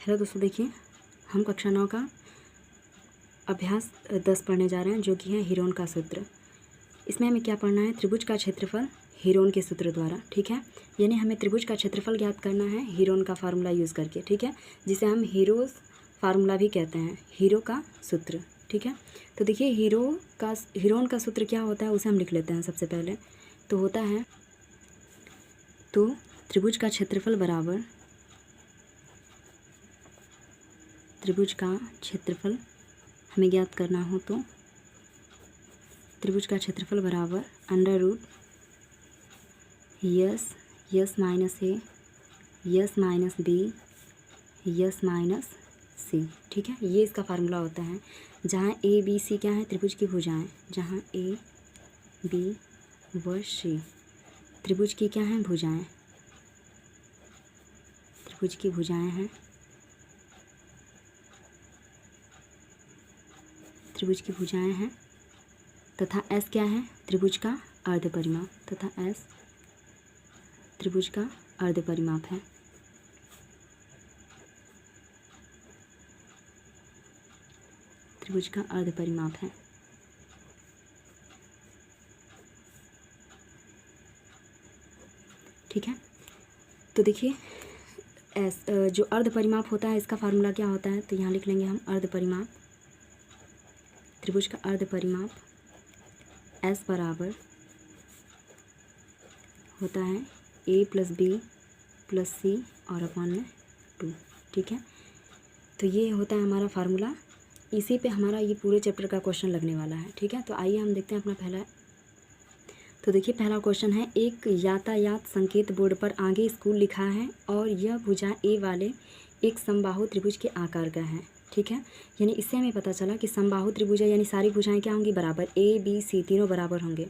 Hello दोस्तों, देखिए हम कक्षा 9 का अभ्यास 10 पढ़ने जा रहे हैं, जो कि है हीरोन का सूत्र। इसमें हमें क्या पढ़ना है? त्रिभुज का क्षेत्रफल हीरोन के सूत्र द्वारा। ठीक है, यानी हमें त्रिभुज का क्षेत्रफल ज्ञात करना है हीरोन का फार्मूला यूज़ करके। ठीक है, जिसे हम हीरोज फार्मूला भी कहते हैं, हीरो का सूत्र। ठीक है, तो देखिए हीरोन का सूत्र क्या होता है उसे हम लिख लेते हैं सबसे पहले। तो होता है, तो त्रिभुज का क्षेत्रफल बराबर, त्रिभुज का क्षेत्रफल हमें ज्ञात करना हो तो त्रिभुज का क्षेत्रफल बराबर under root S minus A S minus B S minus C. ठीक है, ये इसका फार्मूला होता है। जहाँ ए बी सी क्या है? त्रिभुज की भुजाएं। जहाँ ए बी व सी त्रिभुज की क्या हैं? भुजाएं। त्रिभुज की भुजाएं हैं, त्रिभुज की भुजाएं हैं तथा एस क्या है? त्रिभुज का अर्ध परिमाप। तथा एस त्रिभुज का अर्ध परिमाप है। त्रिभुज का अर्ध परिमाप है। ठीक है, तो देखिए एस जो अर्ध परिमाप होता है, इसका फार्मूला क्या होता है? तो यहाँ लिख लेंगे हम अर्ध परिमाप। त्रिभुज का अर्ध परिमाप एस बराबर होता है ए प्लस बी प्लस सी और अपॉन में 2। ठीक है, तो ये होता है हमारा फार्मूला। इसी पे हमारा ये पूरे चैप्टर का क्वेश्चन लगने वाला है। ठीक है, तो आइए हम देखते हैं अपना पहला। तो देखिए पहला क्वेश्चन है, एक यातायात संकेत बोर्ड पर आगे स्कूल लिखा है और यह भुजा ए वाले एक समबाहु त्रिभुज के आकार का है। ठीक है, यानी इससे हमें पता चला कि समबाहु त्रिभुज है, यानी सारी भुजाएं क्या होंगी? बराबर। ए बी सी तीनों बराबर होंगे।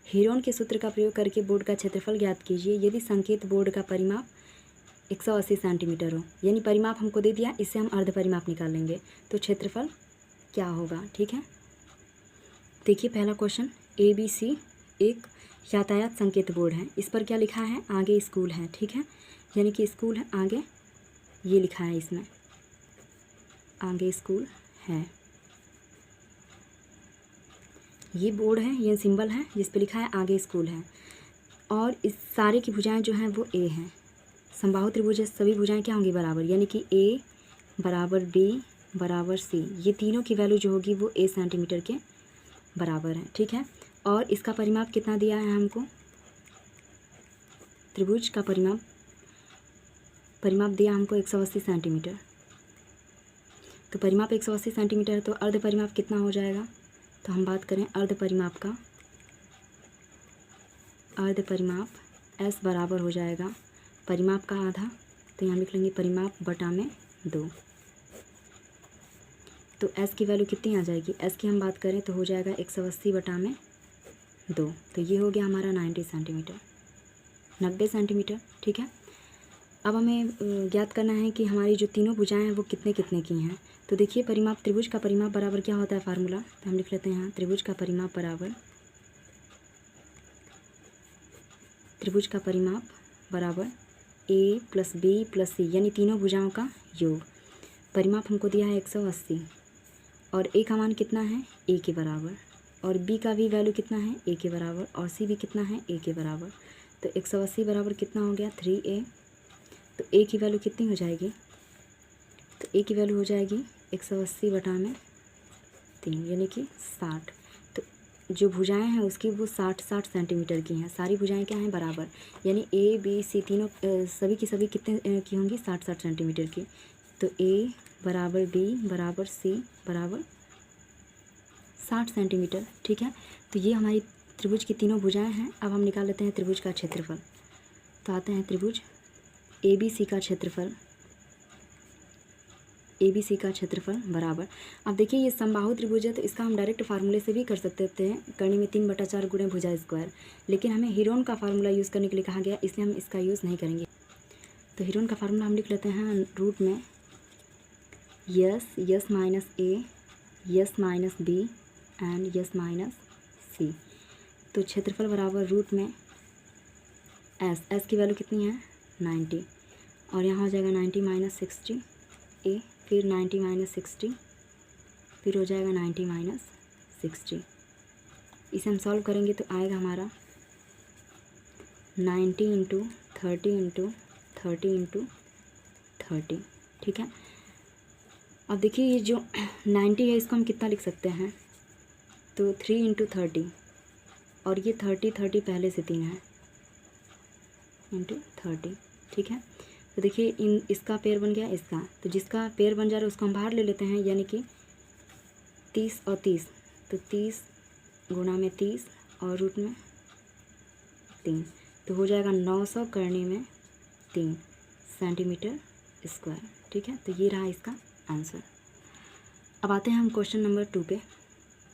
हीरोन के सूत्र का प्रयोग करके बोर्ड का क्षेत्रफल ज्ञात कीजिए यदि संकेत बोर्ड का परिमाप 180 सेंटीमीटर हो। यानी परिमाप हमको दे दिया, इससे हम अर्ध परिमाप निकाल लेंगे तो क्षेत्रफल क्या होगा। ठीक है, देखिए पहला क्वेश्चन, ए बी सी एक यातायात संकेत बोर्ड है, इस पर क्या लिखा है? आगे स्कूल है। ठीक है, यानी कि स्कूल है आगे, ये लिखा है इसमें आगे स्कूल है। ये बोर्ड है, ये सिंबल है जिस पे लिखा है आगे स्कूल है। और इस सारे की भुजाएं जो हैं वो ए हैं। समबाहु त्रिभुज सभी भुजाएं क्या होंगी? बराबर, यानी कि ए बराबर बी बराबर सी, ये तीनों की वैल्यू जो होगी वो ए सेंटीमीटर के बराबर है। ठीक है, और इसका परिमाप कितना दिया है हमको? त्रिभुज का परिमाप दिया हमको 180 सेंटीमीटर। तो परिमाप 180 सेंटीमीटर है, तो अर्ध परिमाप कितना हो जाएगा? तो हम बात करें अर्ध परिमाप का, अर्ध परिमाप एस बराबर हो जाएगा परिमाप का आधा, तो यहाँ लिख लेंगे परिमाप बटा में 2। तो एस की वैल्यू कितनी आ जाएगी? एस की हम बात करें तो हो जाएगा 180 बटा में 2, तो ये हो गया हमारा 90 सेंटीमीटर। ठीक है, अब हमें ज्ञात करना है कि हमारी जो तीनों भुजाएं हैं वो कितने कितने की हैं। तो देखिए परिमाप, त्रिभुज का परिमाप बराबर क्या होता है फार्मूला? तो हम लिख लेते हैं यहाँ, त्रिभुज का परिमाप बराबर ए प्लस बी प्लस सी, यानी तीनों भुजाओं का योग। परिमाप हमको दिया है 180 और ए का मान कितना है? ए के बराबर, और बी का भी वैल्यू कितना है? ए के बराबर, और सी भी कितना है? ए के बराबर। तो 180 बराबर कितना हो गया? 3a। तो ए की वैल्यू कितनी हो जाएगी? तो ए की वैल्यू हो जाएगी 180 बटा में 3, यानी कि 60। तो जो भुजाएं हैं उसकी वो 60 सेंटीमीटर की हैं। सारी भुजाएं क्या हैं? बराबर, यानी ए बी सी तीनों सभी की सभी कितने की होंगी? 60 सेंटीमीटर की। तो ए बराबर बी बराबर सी बराबर 60 सेंटीमीटर। ठीक है, तो ये हमारी त्रिभुज की तीनों भुजाएं हैं। अब हम निकाल लेते हैं त्रिभुज का क्षेत्रफल। तो आते हैं त्रिभुज ए बी सी का क्षेत्रफल बराबर। अब देखिए ये समबाहु त्रिभुज है, तो इसका हम डायरेक्ट फार्मूले से भी कर सकते थे, करने में 3/4 गुणे भुजा स्क्वायर, लेकिन हमें हीरोन का फार्मूला यूज़ करने के लिए कहा गया, इसलिए हम इसका यूज़ नहीं करेंगे। तो हीरोन का फार्मूला हम लिख लेते हैं रूट में S minus A S minus B and S minus C. तो क्षेत्रफल बराबर रूट में एस की वैल्यू कितनी है? 90, और यहाँ हो जाएगा 90 माइनस 60 ए, फिर 90 माइनस 60, फिर हो जाएगा 90 माइनस 60। इसे हम सॉल्व करेंगे तो आएगा हमारा 90 इंटू 30 इंटू 30 इंटू 30। ठीक है, अब देखिए ये जो 90 है इसको हम कितना लिख सकते हैं, तो 3 इंटू 30, और ये 30 पहले से 3 है इंटू 30। ठीक है, तो देखिए इसका पेयर बन गया इसका, तो जिसका पेयर बन जा रहा है उसको हम बाहर ले लेते हैं, यानी कि 30 और 30, तो 30 गुणा में 30 और रूट में 3, तो हो जाएगा 900 करने में 3 सेंटीमीटर स्क्वायर। ठीक है, तो ये रहा इसका आंसर। अब आते हैं हम क्वेश्चन नंबर 2 पे।